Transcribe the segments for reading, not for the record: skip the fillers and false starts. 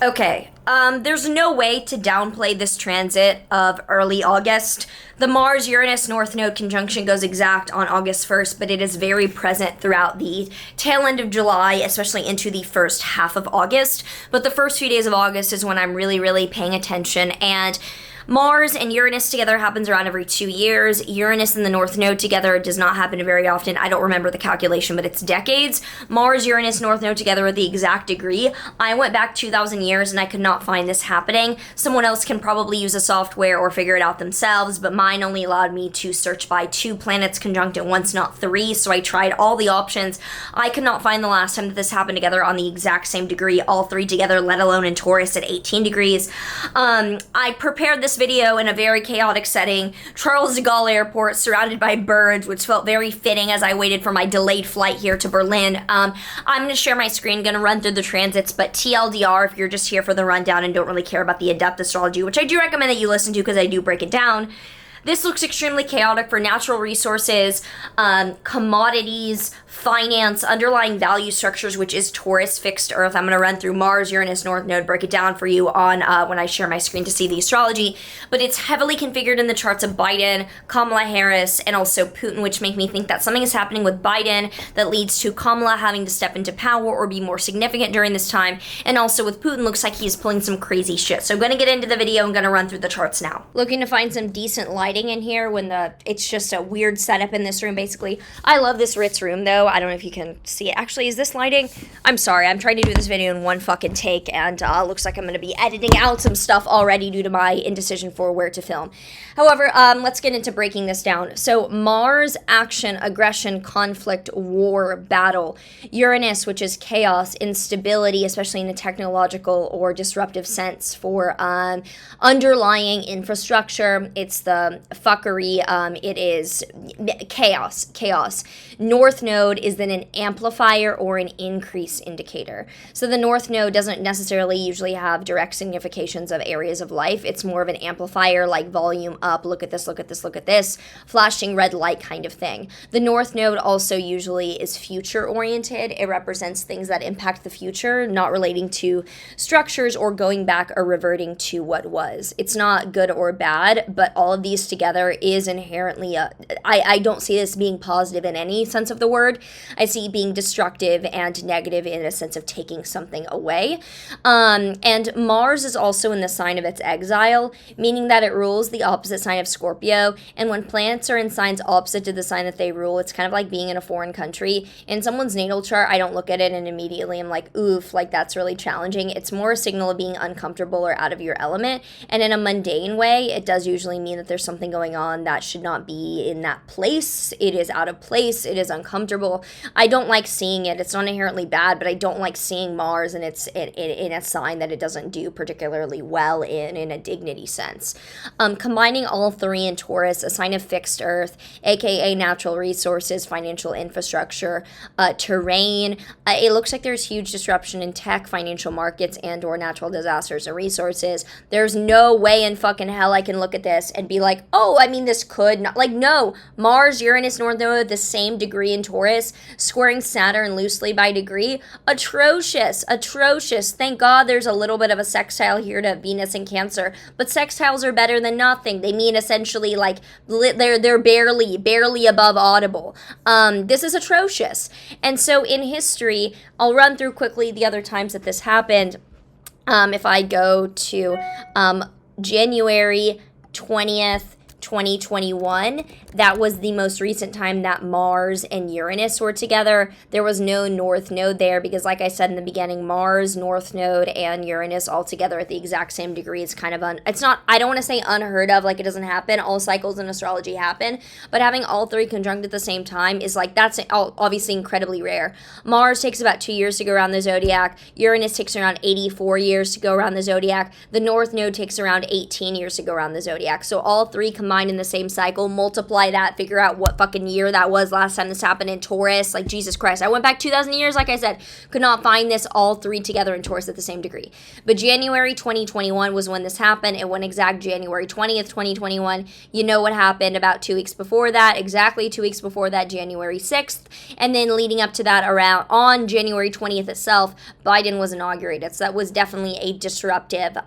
Okay, there's no way to downplay this transit of early August. The Mars-Uranus North Node conjunction goes exact on August 1st, but it is very present throughout the tail end of July, especially into the first half of August. But the first few days of August is when I'm really paying attention, and Mars and Uranus together happens around every 2 years. Uranus and the North Node together does not happen very often. I don't remember the calculation, but it's decades. Mars, Uranus, North Node together at the exact degree. I went back 2,000 years and I could not find this happening. Someone else can probably use a software or figure it out themselves, but mine only allowed me to search by 2 planets conjunct at once, not 3, so I tried all the options. I could not find the last time that this happened together on the exact same degree, all 3 together, let alone in Taurus at 18 degrees. I prepared this video in a very chaotic setting, Charles de Gaulle Airport, surrounded by birds, which felt very fitting as I waited for my delayed flight here to Berlin. I'm going to share my screen, going to run through the transits, but TLDR, if you're just here for the rundown and don't really care about the in-depth astrology, which I do recommend that you listen to because I do break it down. This looks extremely chaotic for natural resources, commodities, finance, underlying value structures, which is Taurus, fixed Earth. I'm going to run through Mars, Uranus, North Node, break it down for you on when I share my screen to see the astrology. But it's heavily configured in the charts of Biden, Kamala Harris, and also Putin, which make me think that something is happening with Biden that leads to Kamala having to step into power or be more significant during this time. And also with Putin, looks like he's pulling some crazy shit. So I'm going to get into the video. I'm going to run through the charts now. Looking to find some decent light in here when it's just a weird setup in this room, basically. I love this Ritz room, though. I don't know if you can see it. Actually, is this lighting? I'm sorry. I'm trying to do this video in one fucking take, and looks like I'm going to be editing out some stuff already due to my indecision for where to film. However, let's get into breaking this down. So Mars, action, aggression, conflict, war, battle. Uranus, which is chaos, instability, especially in a technological or disruptive sense for underlying infrastructure. It's the fuckery. It is chaos. North Node is then an amplifier or an increase indicator. So the North Node doesn't necessarily usually have direct significations of areas of life. It's more of an amplifier, like volume up, look at this, flashing red light kind of thing. The North Node also usually is future oriented. It represents things that impact the future, not relating to structures or going back or reverting to what was. It's not good or bad, but all of these together is inherently I don't see this being positive in any sense of the word. I see it being destructive and negative in a sense of taking something away. And Mars is also in the sign of its exile, meaning that it rules the opposite sign of Scorpio. And when planets are in signs opposite to the sign that they rule, it's kind of like being in a foreign country. In someone's natal chart, I don't look at it and immediately I'm like, oof, like that's really challenging. It's more a signal of being uncomfortable or out of your element. And in a mundane way, it does usually mean that there's something going on that should not be in that place. It is out of place. It is uncomfortable. I don't like seeing it. It's not inherently bad, but I don't like seeing Mars and it's in a sign that it doesn't do particularly well in a dignity sense. Combining all 3 in Taurus, a sign of fixed Earth, aka natural resources, financial infrastructure, terrain. It looks like there's huge disruption in tech, financial markets, and or natural disasters and resources. There's no way in fucking hell I can look at this and be like, oh, I mean, this could not, like, no. Mars, Uranus, North Node, the same degree in Taurus, squaring Saturn loosely by degree. Atrocious. Thank God there's a little bit of a sextile here to Venus and Cancer, but sextiles are better than nothing. They mean essentially like they're barely above audible. This is atrocious. And so in history, I'll run through quickly the other times that this happened. If I go to January 20th, 2021, that was the most recent time that Mars and Uranus were together. There was no North Node there because, like I said in the beginning, Mars, North Node, and Uranus all together at the exact same degree. It's kind of it's not, I don't want to say unheard of, like it doesn't happen. All cycles in astrology happen, but having all 3 conjunct at the same time is like, that's obviously incredibly rare. Mars takes about 2 years to go around the zodiac. Uranus takes around 84 years to go around the zodiac. The North Node takes around 18 years to go around the zodiac. So all 3 combined combined in the same cycle. Multiply that, figure out what fucking year that was last time this happened in Taurus. Like, Jesus Christ. I went back 2,000 years, like I said. Could not find this all three together in Taurus at the same degree. But January 2021 was when this happened. It went exact January 20th, 2021. You know what happened about 2 weeks before that. Exactly 2 weeks before that, January 6th. And then leading up to that, around on January 20th itself, Biden was inaugurated. So that was definitely a disruptive,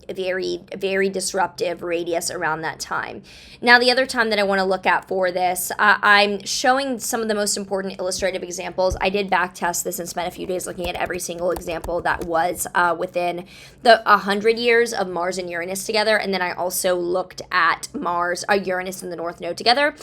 very, very disruptive radius around that time. Now, the other time that I want to look at for this, I'm showing some of the most important illustrative examples. I did back test this and spent a few days looking at every single example that was within the 100 years of Mars and Uranus together. And then I also looked at Uranus and the North Node together.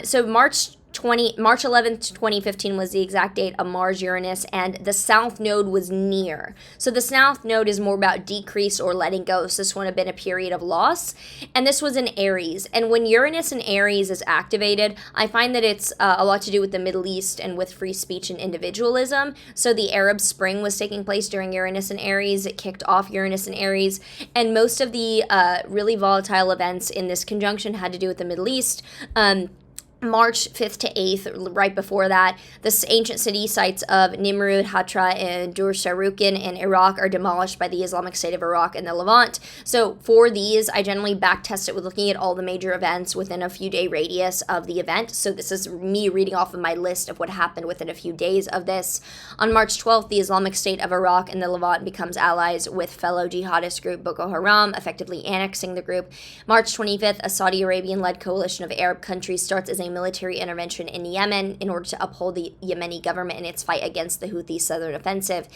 So March 11th, 2015 was the exact date of Mars Uranus, and the South Node was near. So the South Node is more about decrease or letting go. So this would have been a period of loss. And this was in Aries. And when Uranus in Aries is activated, I find that it's a lot to do with the Middle East and with free speech and individualism. So the Arab Spring was taking place during Uranus and Aries. It kicked off Uranus and Aries. And most of the really volatile events in this conjunction had to do with the Middle East. March 5th to 8th, right before that, the ancient city sites of Nimrud, Hatra, and Dur-Sharrukin in Iraq are demolished by the Islamic State of Iraq and the Levant. So for these, I generally backtest it with looking at all the major events within a few day radius of the event. So this is me reading off of my list of what happened within a few days of this. On March 12th, the Islamic State of Iraq and the Levant becomes allies with fellow jihadist group Boko Haram, effectively annexing the group. March 25th, a Saudi Arabian-led coalition of Arab countries starts as a military intervention in Yemen in order to uphold the Yemeni government in its fight against the Houthi southern offensive.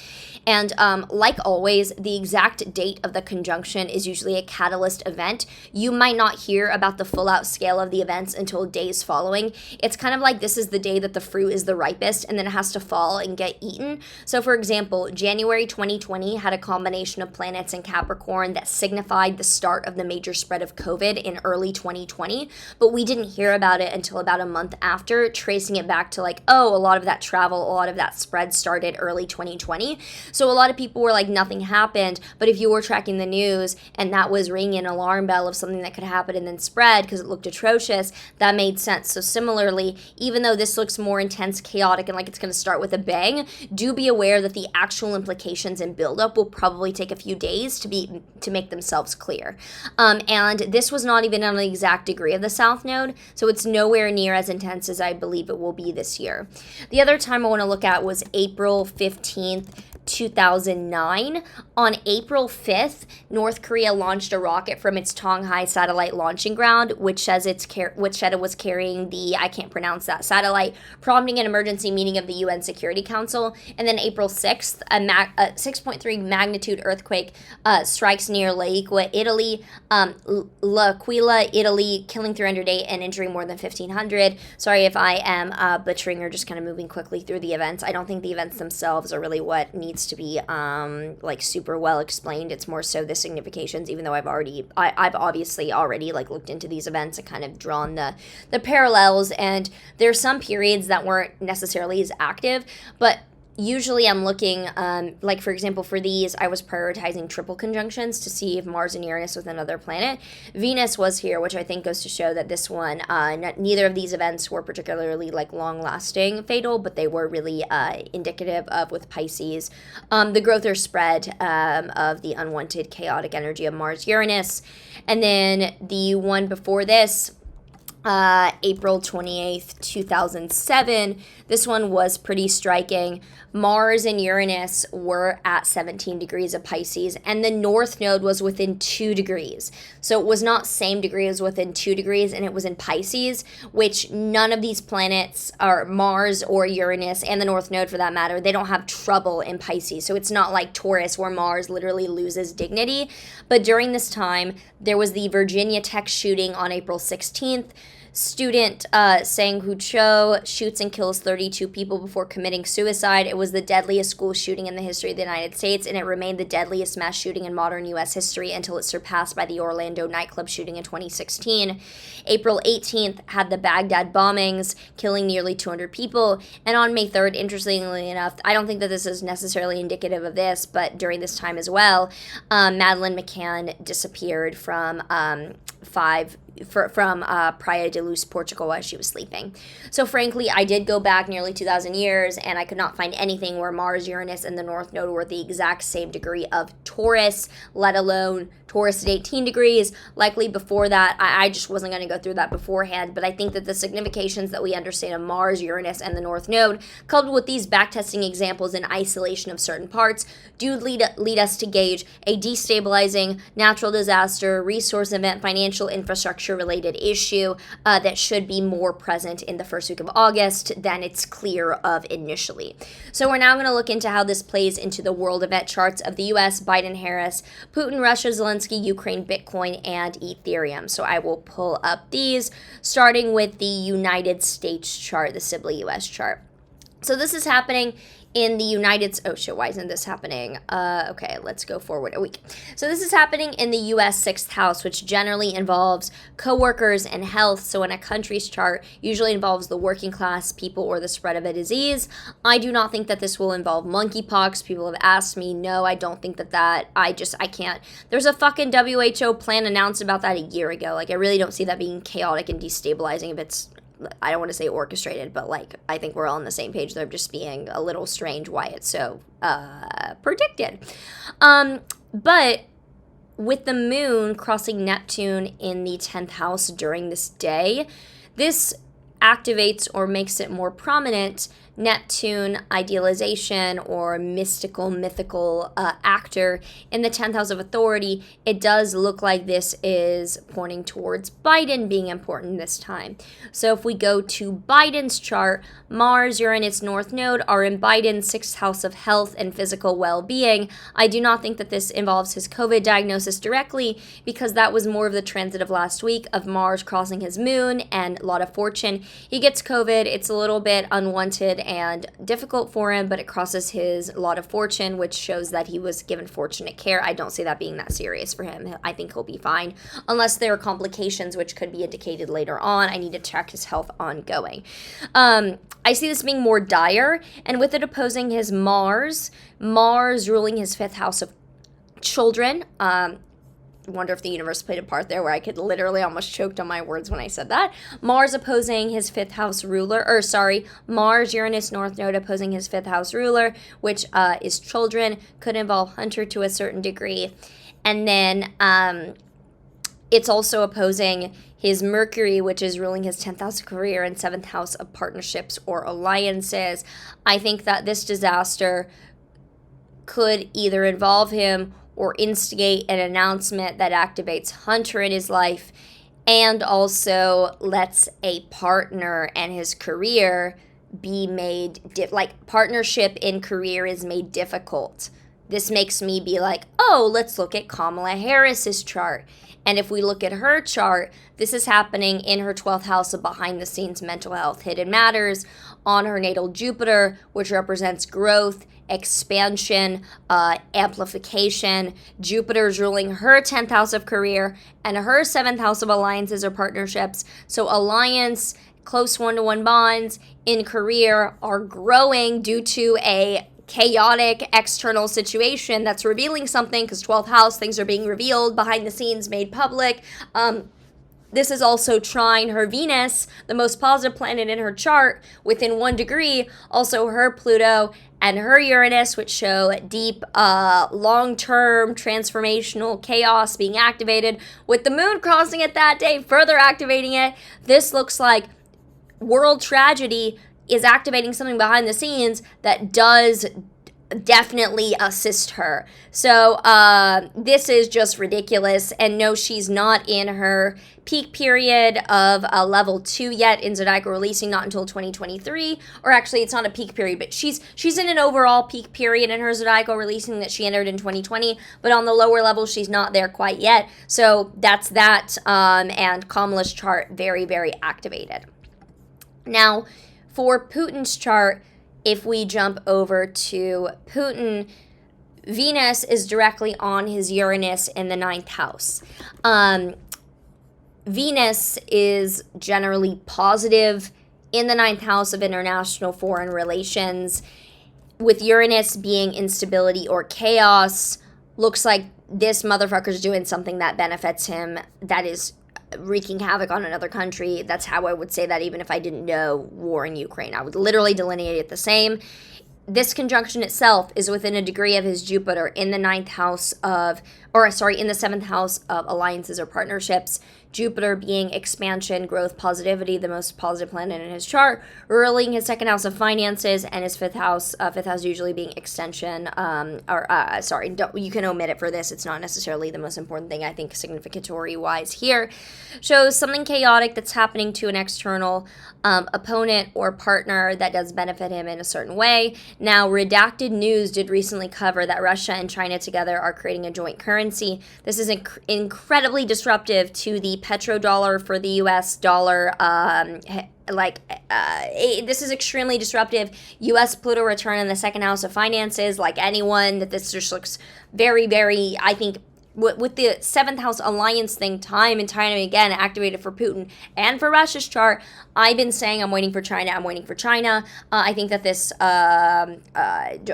And like always, the exact date of the conjunction is usually a catalyst event. You might not hear about the full-out scale of the events until days following. It's kind of like this is the day that the fruit is the ripest, and then it has to fall and get eaten. So, for example, January 2020 had a combination of planets in Capricorn that signified the start of the major spread of COVID in early 2020, but we didn't hear about it until about a month after, tracing it back to like, oh, a lot of that travel, a lot of that spread started early 2020. So a lot of people were like, nothing happened. But if you were tracking the news and that was ringing an alarm bell of something that could happen and then spread because it looked atrocious, that made sense. So similarly, even though this looks more intense, chaotic, and like it's going to start with a bang, do be aware that the actual implications and buildup will probably take a few days to make themselves clear. And this was not even on the exact degree of the South Node, so it's nowhere near as intense as I believe it will be this year. The other time I want to look at was April 15th, 2009. On April 5th, North Korea launched a rocket from its Tonghai satellite launching ground, which said it was carrying the, I can't pronounce that, satellite, prompting an emergency meeting of the UN Security Council. And then April 6th, a 6.3 magnitude earthquake strikes near L'Aquila, Italy, killing 308 and injuring more than 1,500. Sorry if I am butchering or just kind of moving quickly through the events. I don't think the events themselves are really what needs to be like super well explained. It's more so the significations, even though I've obviously already like looked into these events and kind of drawn the parallels, and there's some periods that weren't necessarily as active, but usually I'm looking, like for example, for these, I was prioritizing triple conjunctions to see if Mars and Uranus with another planet. Venus was here, which I think goes to show that this one, neither of these events were particularly like long-lasting fatal, but they were really indicative of, with Pisces, the growth or spread of the unwanted chaotic energy of Mars-Uranus. And then the one before this, April 28th, 2007. This one was pretty striking. Mars and Uranus were at 17 degrees of Pisces, and the North Node was within 2 degrees. So it was not same degree, it was within 2 degrees, and it was in Pisces, which none of these planets, or Mars or Uranus, and the North Node for that matter, they don't have trouble in Pisces. So it's not like Taurus, where Mars literally loses dignity. But during this time, there was the Virginia Tech shooting on April 16th. Student Sang-Hoo Cho shoots and kills 32 people before committing suicide. It was the deadliest school shooting in the history of the United States, and it remained the deadliest mass shooting in modern U.S. history until it's surpassed by the Orlando nightclub shooting in 2016. April 18th had the Baghdad bombings, killing nearly 200 people. And on May 3rd, interestingly enough, I don't think that this is necessarily indicative of this, but during this time as well, Madeleine McCann disappeared from 5 from Praia de Luz, Portugal, while she was sleeping. So frankly, I did go back nearly 2,000 years, and I could not find anything where Mars, Uranus, and the North Node were the exact same degree of Taurus, let alone Taurus at 18 degrees. Likely before that, I just wasn't going to go through that beforehand, but I think that the significations that we understand of Mars, Uranus, and the North Node, coupled with these backtesting examples in isolation of certain parts, do lead us to gauge a destabilizing natural disaster, resource event, financial infrastructure related issue that should be more present in the first week of August than it's clear of initially. So we're now going to look into how this plays into the world event charts of the US, Biden, Harris, Putin, Russia, Zelensky, Ukraine, Bitcoin, and Ethereum. So I will pull up these, starting with the United States chart, the Sibley US chart. So this is happening in the why isn't this happening? Okay, let's go forward a week. So this is happening in the U.S. 6th house, which generally involves coworkers and health. So in a country's chart, usually involves the working class people or the spread of a disease. I do not think that this will involve monkeypox. People have asked me. No, I don't think that I can't. There's a fucking WHO plan announced about that a year ago. Like, I really don't see that being chaotic and destabilizing if it's, I don't want to say orchestrated, but like, I think we're all on the same page. They're just being a little strange why it's so predicted. But with the moon crossing Neptune in the 10th house during this day, this activates or makes it more prominent Neptune idealization or mythical actor in the 10th house of authority. It does look like this is pointing towards Biden being important this time. So if we go to Biden's chart, Mars, Uranus, North Node are in Biden's 6th house of health and physical well-being. I do not think that this involves his COVID diagnosis directly, because that was more of the transit of last week of Mars crossing his moon and a lot of fortune. He gets COVID. It's a little bit unwanted and difficult for him, but it crosses his lot of fortune, which shows that he was given fortunate care. I don't see that being that serious for him. I think he'll be fine, unless there are complications, which could be indicated later on. I need to check his health ongoing. I see this being more dire, and with it opposing his Mars ruling his 5th house of children. Wonder if the universe played a part there, where I could literally almost choked on my words when I said that. Mars opposing his 5th house ruler, Mars, Uranus, North Node opposing his 5th house ruler, which is children, could involve Hunter to a certain degree. And then it's also opposing his Mercury, which is ruling his 10th house of career and 7th house of partnerships or alliances. I think that this disaster could either involve him or instigate an announcement that activates Hunter in his life, and also lets a partner and his career be made, partnership in career is made difficult. This makes me be like, oh, let's look at Kamala Harris's chart. And if we look at her chart, this is happening in her 12th house of behind-the-scenes mental health, hidden matters, on her natal Jupiter, which represents growth, expansion, amplification. Jupiter's ruling her 10th house of career and her 7th house of alliances or partnerships. So alliance, close one-to-one bonds in career are growing due to a chaotic external situation that's revealing something, because 12th house, things are being revealed, behind the scenes, made public. This is also trine her Venus, the most positive planet in her chart, within 1 degree, also her Pluto and her Uranus, which show deep, long-term, transformational chaos being activated, with the moon crossing it that day, further activating it. This looks like world tragedy is activating something behind the scenes that does definitely assist her. So this is just ridiculous. And no, she's not in her peak period of level 2 yet in zodiacal releasing, not until 2023. Or actually, it's not a peak period, but she's in an overall peak period in her zodiacal releasing that she entered in 2020. But on the lower level, she's not there quite yet. So that's that. And Kamala's chart, very, very activated. Now, for Putin's chart, if we jump over to Putin, Venus is directly on his Uranus in the 9th house. Venus is generally positive in the 9th house of international foreign relations. With Uranus being instability or chaos, looks like this motherfucker's doing something that benefits him, that is wreaking havoc on another country. That's how I would say that even if I didn't know war in Ukraine. I would literally delineate it the same. This conjunction itself is within a degree of his Jupiter in the in the seventh house of alliances or partnerships. Jupiter being expansion, growth, positivity, the most positive planet in his chart, ruling his second house of finances, and his fifth house usually being extension, you can omit it for this. It's not necessarily the most important thing, I think, significatory-wise here. Shows something chaotic that's happening to an external opponent or partner that does benefit him in a certain way. Now, Redacted News did recently cover that Russia and China together are creating a joint currency. This is incredibly disruptive to the petrodollar for the US dollar. This is extremely disruptive. US Pluto return in the second house of finances, like anyone, that this just looks very, very, I think, with the seventh house alliance thing, time and time again activated for Putin and for Russia's chart. I've been saying I'm waiting for China. I think that this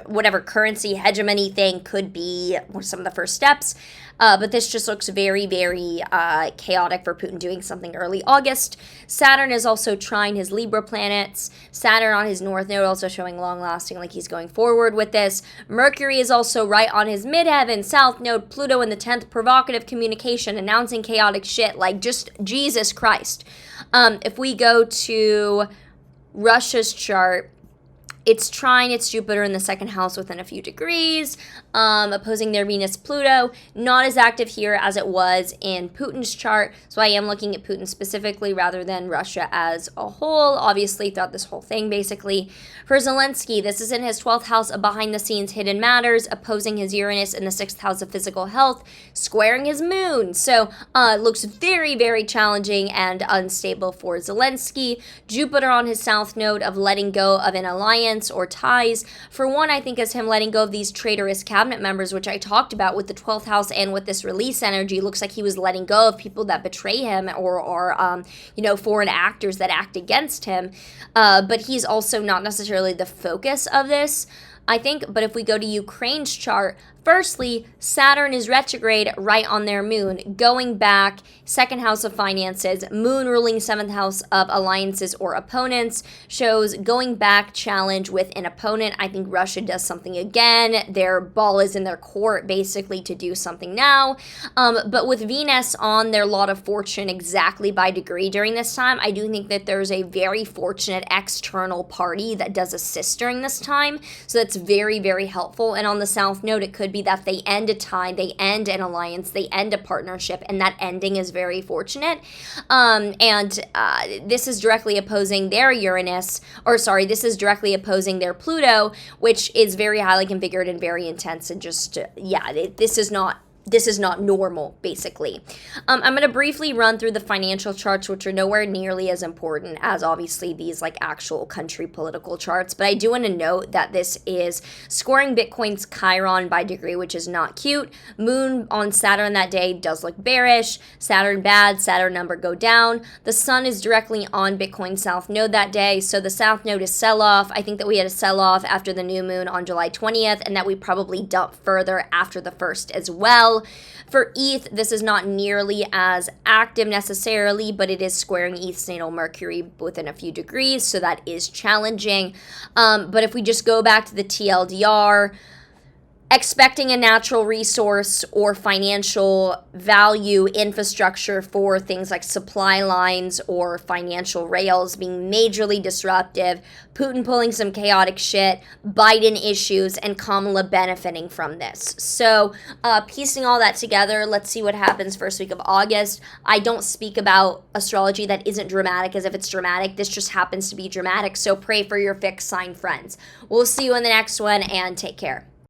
whatever currency hegemony thing could be some of the first steps. But this just looks very, very chaotic for Putin doing something early August. Saturn is also trine his Libra planets. Saturn on his north node also showing long-lasting, like he's going forward with this. Mercury is also right on his midheaven, south node. Pluto in the 10th, provocative communication, announcing chaotic shit, like just Jesus Christ. If we go to Russia's chart, it's trine its Jupiter in the second house within a few degrees, opposing their Venus Pluto. Not as active here as it was in Putin's chart, so I am looking at Putin specifically rather than Russia as a whole, obviously throughout this whole thing basically. For Zelensky, this is in his 12th house of behind-the-scenes hidden matters, opposing his Uranus in the 6th house of physical health, squaring his moon. So it looks very, very challenging and unstable for Zelensky. Jupiter on his south node of letting go of an alliance or ties. For one, I think is him letting go of these traitorous cabinet members, which I talked about with the 12th house and with this release energy. Looks like he was letting go of people that betray him or foreign actors that act against him. But he's also not necessarily the focus of this, I think. But if we go to Ukraine's chart, firstly, Saturn is retrograde right on their moon, going back, second house of finances, moon ruling seventh house of alliances or opponents, shows going back challenge with an opponent. I think Russia does something again. Their ball is in their court, basically, to do something now. But with Venus on their lot of fortune exactly by degree during this time, I do think that there's a very fortunate external party that does assist during this time. So that's very, very helpful. And on the south node, it could be that they end a tie, they end an alliance, they end a partnership, and that ending is very fortunate. This is directly opposing their this is directly opposing their Pluto, which is very highly configured and very intense, and just, this is not normal, basically. I'm going to briefly run through the financial charts, which are nowhere nearly as important as obviously these like actual country political charts. But I do want to note that this is scoring Bitcoin's Chiron by degree, which is not cute. Moon on Saturn that day does look bearish. Saturn bad, Saturn number go down. The sun is directly on Bitcoin's south node that day. So the south node is sell-off. I think that we had a sell-off after the new moon on July 20th, and that we probably dump further after the 1st as well. For ETH, this is not nearly as active necessarily, but it is squaring ETH's natal Mercury within a few degrees, so that is challenging. But if we just go back to the TLDR, expecting a natural resource or financial value infrastructure for things like supply lines or financial rails being majorly disruptive, Putin pulling some chaotic shit, Biden issues, and Kamala benefiting from this. So piecing all that together, let's see what happens first week of August. I don't speak about astrology that isn't dramatic as if it's dramatic. This just happens to be dramatic, so pray for your fixed sign friends. We'll see you in the next one, and take care.